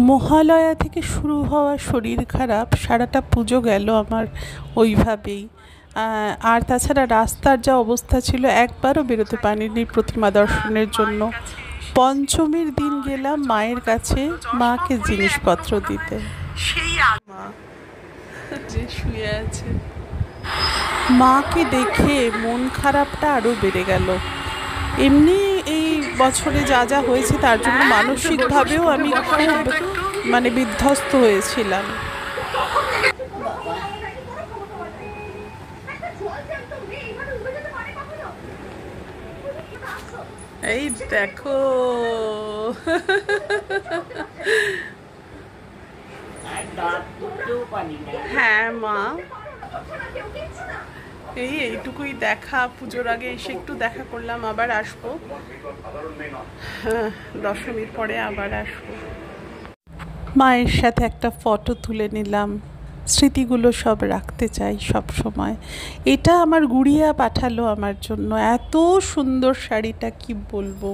মহালয়া থেকে শুরু হওয়া শরীর খারাপ সারাটা পুজো গেল আমার ওইভাবেই। আর তাছাড়া রাস্তার যা অবস্থা ছিল, একবারও বেরোতে পারিনি প্রতিমা দর্শনের জন্য। পঞ্চমীর দিন গেলাম মায়ের কাছে মাকে জিনিসপত্র দিতে। মা যে শুয়ে আছে, মাকে দেখে মন খারাপটা আরও বেড়ে গেল। এমনি এই বছরে যা যা হয়েছে তার জন্য মানসিকভাবেও আমি খুব বিধ্বস্ত হয়েছিলাম। এই দেখো, হ্যাঁ মা, এইটুকুই দেখা। পুজোর আগে এসে একটু দেখা করলাম, আবার আসবো। দশমীর পরে আবার আসবো। মায়ের সাথে একটা ফটো তুলে নিলাম, স্মৃতিগুলো সব রাখতে চাই সব সময়। এটা আমার গুড়িয়া পাঠালো আমার জন্য, এত সুন্দর শাড়িটা কি বলবো।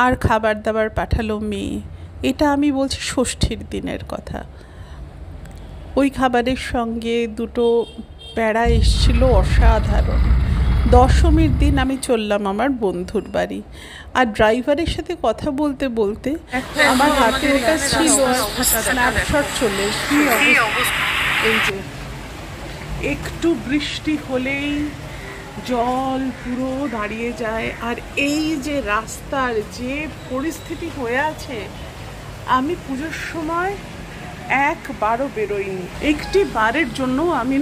আর খাবার দাবার পাঠালো মেয়ে। এটা আমি বলছি ষষ্ঠীর দিনের কথা। ওই খাবারের সঙ্গে দুটো প্যাড়া এসেছিল, অসাধারণ। দশমীর দিন আমি চললাম আমার বন্ধুর বাড়ি, আর ড্রাইভারের সাথে কথা বলতে বলতে আমার হাতে ওটা ছিল, স্ন্যাপশট চলে এসেছে। এই যে একটু বৃষ্টি হলেই জল পুরো দাঁড়িয়ে যায়, আর এই যে রাস্তার যে পরিস্থিতি হয়ে আছে, আমি পুজোর সময় একবারও বেরোইনি। একটি বারের জন্য আমি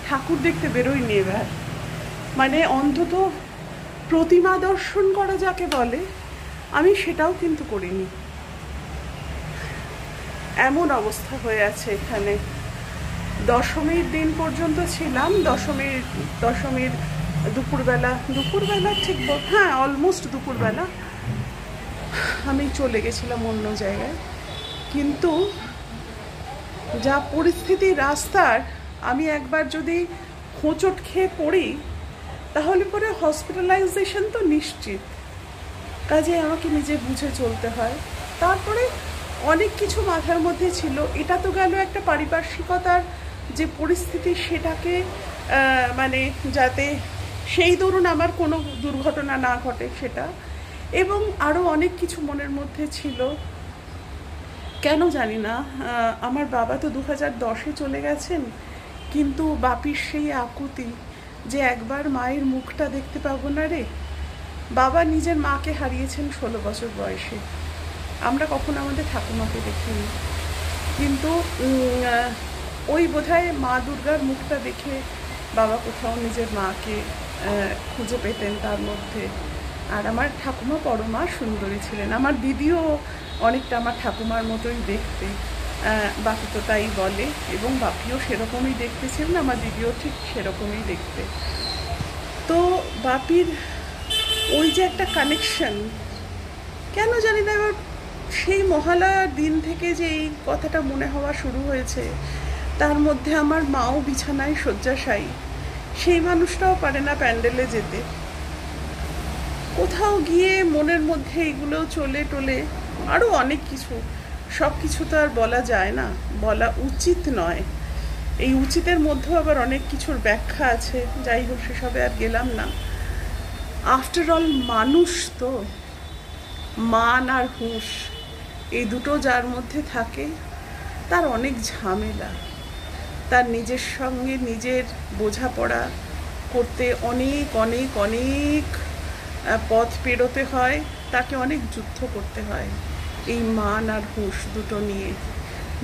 ঠাকুর দেখতে বেরোইনি এবার। অন্তত প্রতিমা দর্শন করা যাকে বলে, আমি সেটাও কিন্তু করিনি। এমন অবস্থা হয়ে আছে এখানে। দশমীর দিন পর্যন্ত ছিলাম। দশমীর দুপুরবেলা ঠিক হ্যাঁ, অলমোস্ট দুপুরবেলা আমি চলে গেছিলাম অন্য জায়গায়। কিন্তু যা পরিস্থিতি রাস্তার, আমি একবার যদি হোঁচট খেয়ে পড়ি তাহলে পরে হসপিটালাইজেশন তো নিশ্চিত। কাজে আমাকে নিজে বুঝে চলতে হয়। তারপরে অনেক কিছু মাথার মধ্যে ছিল। এটা তো গেল একটা পারিপার্শ্বিকতার যে পরিস্থিতি, সেটাকে যাতে সেই দরুন আমার কোনো দুর্ঘটনা না ঘটে সেটা, এবং আরও অনেক কিছু মনের মধ্যে ছিল। কেন জানি না, আমার বাবা তো 2010-এ চলে গেছেন, কিন্তু বাপির সেই আকুতি যে একবার মায়ের মুখটা দেখতে পাবো না রে। বাবা নিজের মাকে হারিয়েছেন 16 বছর বয়সে। আমরা কখনো আমাদের ঠাকুমাকে দেখিনি, কিন্তু ওই বোধহয় মা দুর্গার মুখটা দেখে বাবা কোথাও নিজের মাকে খুঁজে পেতেন তার মধ্যে। আর আমার ঠাকুমা পরমা সুন্দরী ছিলেন। আমার দিদিও অনেকটা আমার ঠাকুমার মতোই দেখতে, বাপি তো তাই বলে, এবং বাপিও সেরকমই দেখতে ছিলেন, আমার দিদিও ঠিক সেরকমই দেখতে। তো বাপির ওই যে একটা কানেকশন, কেন জানি না, এবার সেই মহালয়ার দিন থেকে যে এই কথাটা মনে হওয়া শুরু হয়েছে। তার মধ্যে আমার মাও বিছানায় শয্যাশায়ী, সেই মানুষটাও পারে না প্যান্ডেলে যেতে। কোথাও গিয়ে মনের মধ্যে এগুলো চলে টোলে, আরও অনেক কিছু। সব কিছু তো আর বলা যায় না, বলা উচিত নয়। এই উচিতের মধ্যেও আবার অনেক কিছুর ব্যাখ্যা আছে। যাই হোক, সেসবে আর গেলাম না। আফটার অল মানুষ তো, মান আর হুঁশ, এই দুটো যার মধ্যে থাকে তার অনেক ঝামেলা। তার নিজের সঙ্গে নিজের বোঝাপড়া করতে অনেক অনেক অনেক পথ পেরোতে হয়, তাকে অনেক যুদ্ধ করতে হয় এই মান আর হুঁশ দুটো নিয়ে।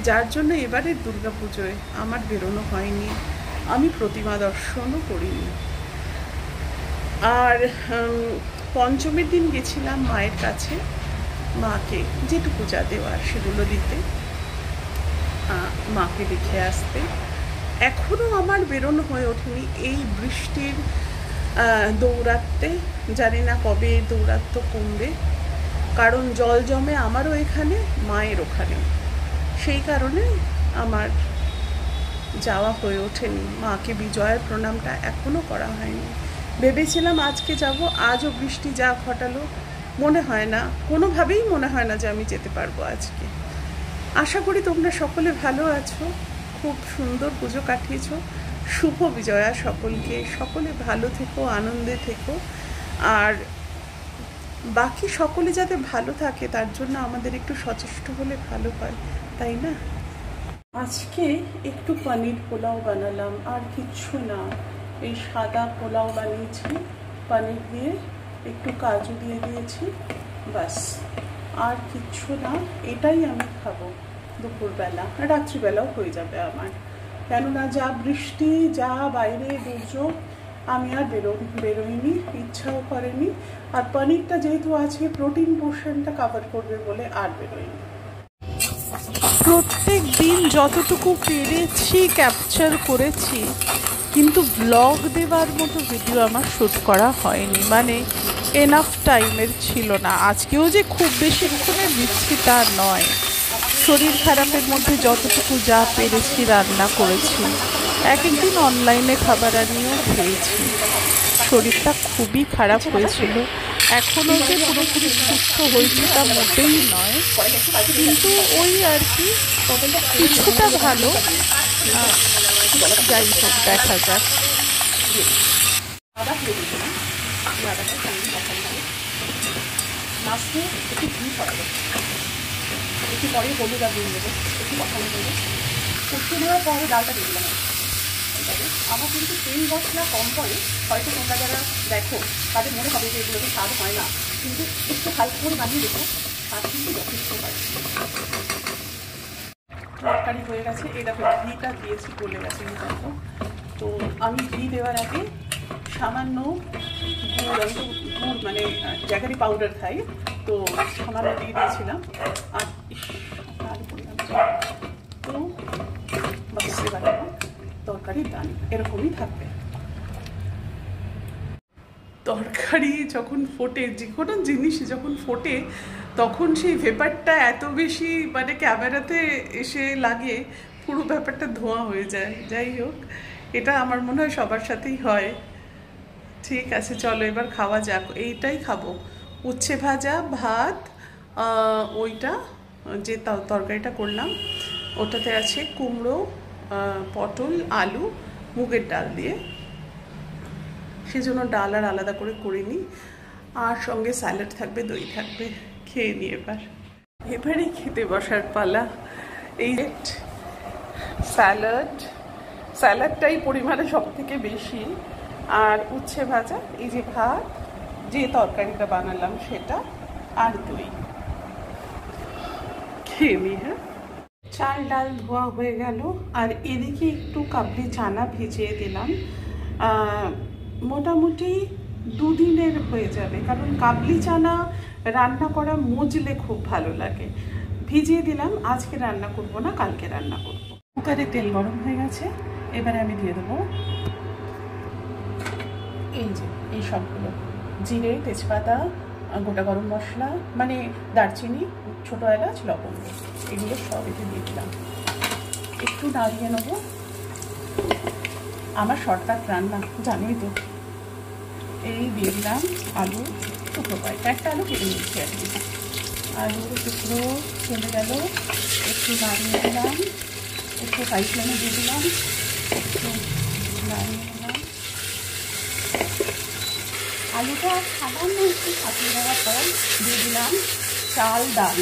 যার জন্য এবারের দুর্গাপুজোয় আমার বেরোনো হয়নি, আমি প্রতিমা দর্শনও করিনি। আর পঞ্চমীর দিন গেছিলাম মায়ের কাছে, মাকে যেটুকু যা দেওয়ার সেগুলো দিতে, মাকে দেখে আসতে। এখনও আমার বেরোনো হয়ে ওঠেনি এই বৃষ্টির দৌরাত্মে। জানি না কবে দৌরাত্ম্য কমবে, কারণ জল জমে আমারও এখানে, মায়ের ওখানে। সেই কারণে আমার যাওয়া হয়ে ওঠেনি। মাকে বিজয়ার প্রণামটা এখনও করা হয়নি। ভেবেছিলাম আজকে যাব, আজও বৃষ্টি যা ঘটালো, মনে হয় না, কোনোভাবেই মনে হয় না যে আমি যেতে পারবো আজকে। আশা করি তোমরা সকলে ভালো আছো, খুব সুন্দর পুজো কাটিয়েছো। শুভ বিজয়া সকলকে, সকলে ভালো থেকো, আনন্দে থেকো। আর বাকি সকলে যাতে ভালো থাকে তার জন্য আমাদের একটু সচেষ্ট হলে ভালো হয়, তাই না? আজকে একটু পনির পোলাও বানালাম, আর কিচ্ছু না। এই সাদা পোলাও বানিয়েছি, পনির দিয়ে একটু কাজু দিয়ে দিয়েছি, বাস, আর কিচ্ছু না। এটাই আমি খাবো দুপুরবেলা, রাত্রিবেলাও হয়ে যাবে আমার। কেননা যা বৃষ্টি, যা বাইরে দুর্যোগ, আমি আর বেরোইনি, ইচ্ছাও করেনি। আর পনিরটা যেহেতু আছে, প্রোটিন পোর্শনটা কভার করবে বলে আর বেরোইনি। প্রত্যেক দিন যতটুকু পেরেছি ক্যাপচার করেছি, কিন্তু ব্লগ দেওয়ার মতো ভিডিও আমার শ্যুট করা হয়নি, মানে এনাফ টাইমের ছিল না। আজকেও যে খুব বেশিক্ষণে দিচ্ছি তা নয়, শরীর খারাপের মধ্যে যতটুকু যা পেরেছি রান্না করেছি। এক একদিন অনলাইনে খাবার আনিয়েও খেয়েছি। শরীরটা খুবই খারাপ হয়েছিল, এখনও যে পুরোপুরি সুস্থ হয়েছে তা মোটেই নয়, কিন্তু ওই আর কি কিছুটা ভালো। যাই হোক, দেখা যাক। একটু পরে হলুদ আর দিয়ে দেবো, একটু কষানো করবো, কষিয়ে দেওয়ার পরে ডালটা দিয়ে দিলাম। আমার কিন্তু তেল মশলা কম পড়ে, হয়তো তোমরা যারা দেখো তাদের মনে হবে যে এগুলোতে স্বাদ হয় না, কিন্তু একটু হালকা করে বানিয়ে দেখো, স্বাদ কিন্তু যথেষ্ট হয়। তরকারি হয়ে গেছে, এই দেখো ঘিটা দিয়েছি, গলে গেছে দেখো। তো আমি ঘি দেওয়ার আগে সামান্য গুড়, আমি তো গুড় মানে জ্যাগারি পাউডার খাই, তো সামান্য দিয়ে দিয়েছিলাম। আর তো বাসে বানাবো তরকারির ডাল, এরকমই থাকবে। তরকারি যখন ফোটে, যে কোনো জিনিস যখন ফোটে, তখন সেই ভেপারটা এত বেশি মানে ক্যামেরাতে এসে লাগে, পুরো ব্যাপারটা ধোঁয়া হয়ে যায়। যাই হোক, এটা আমার মনে হয় সবার সাথেই হয়। ঠিক আছে, চলো এবার খাওয়া যাক। এইটাই খাবো, উচ্ছে ভাজা, ভাত, ওইটা যে তরকারিটা করলাম ওটাতে আছে কুমড়ো, পটল, আলু, মুগের ডাল দিয়ে, সেজন্য ডাল আর আলাদা করে করিনি। আর সঙ্গে স্যালাড থাকবে, দই থাকবে। খেয়ে নিই এবারে খেতে বসার পালা। এই স্যালাডটাই পরিমাণে সব থেকে বেশি, আর উচ্ছে ভাজা, এই যে ভাত, যে তরকারিটা বানালাম সেটা, আর দই। খেয়ে নিই। হ্যাঁ, চাল ডাল ধোয়া হয়ে গেল, আর এদিকে একটু কাবলি চানা ভিজিয়ে দিলাম। মোটামুটি 2 দিনের হয়ে যাবে, কারণ কাবলি চানা রান্না করা মজলে খুব ভালো লাগে। ভিজিয়ে দিলাম, আজকে রান্না করব না, কালকে রান্না করব। কুকারে তেল গরম হয়ে গেছে, এবারে আমি দিয়ে দেবো এই যে এই সবগুলো, জিরে, তেজপাতা, গোটা গরম মশলা মানে দারচিনি, ছোটো এলাচ, লবঙ্গ, এগুলো সব এতে দিয়ে দিলাম। একটু নাড়িয়ে নেবো। আমার শর্টকাট রান্না, জানোই তো। এই দিয়ে দিলাম আলু টুকরো, একটা আলু কেটে নিচ্ছি আর কি। আলুর টুকরো চলে গেল, একটু নাড়িয়ে দিলাম, একটু হাই ফ্লেমে দিয়ে দিলাম, একটু নাড়িয়ে দিলাম। আলুটা সামান্য একটু ফাটিয়ে দেওয়ার পর দিয়ে দিলাম চাল ডাল,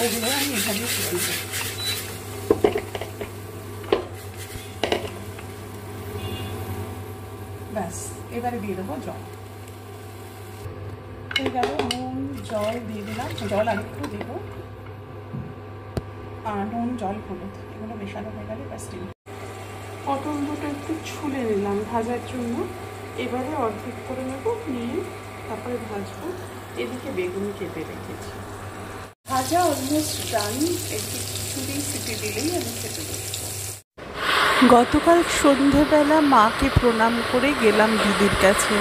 ওগুলো আমি এভাবে করে দেবো। ব্যাস, এবারে দিয়ে দেবো জল। হয়ে গেল, নুন জল দিয়ে দিলাম, জল আর একটু দেবো, আর নুন জল হলুদ এগুলো মেশানো হয়ে গেলে ব্যাস। পটল দুটো একটু ছুলে নিলাম ভাজার জন্য, এবারে অর্ধেক করে নেবো, নিয়ে তারপরে ভাজবো। এদিকে বেগুন কেটে রেখেছি। ভাজা অলমোস্ট ডান, একটু খিচুড়ি সিটি দিলেই আমি খেতে বসবো। গতকাল সন্ধেবেলা মাকে প্রণাম করে গেলাম দিদির কাছে।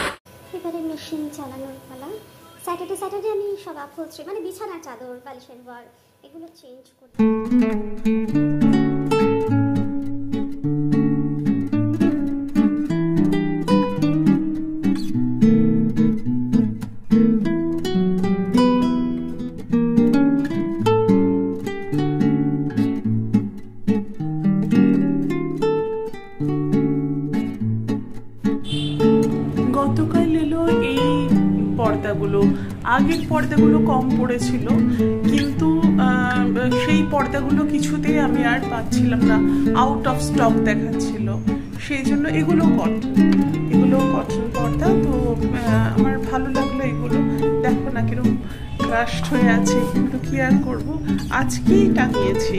এবারে মেশিন চালানোর পালা। স্যাটারডে আমি সব আপহোলস্ট্রি মানে বিছানার চাদর, বালিশের ওয়ার এগুলো চেঞ্জ করি। গতকাল এলো এই পর্দাগুলো। আগের পর্দাগুলো কম পড়েছিল, কিন্তু সেই পর্দাগুলো কিছুতেই আমি আর পাচ্ছিলাম না, আউট অফ স্টক দেখাচ্ছিল। সেই জন্য এগুলো কটন পর্দা। তো আমার ভালো লাগলো এগুলো। দেখো না কিরকম ক্রাশড হয়ে আছে, কিন্তু কি আর করবো, আজকেই টাঙিয়েছি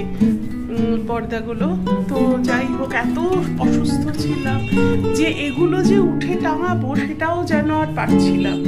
পর্দাগুলো। তো যাই হোক, এত অসুস্থ ছিলাম যে এগুলো যে উঠে টাঙাবো সেটাও যেন আর পারছিলাম।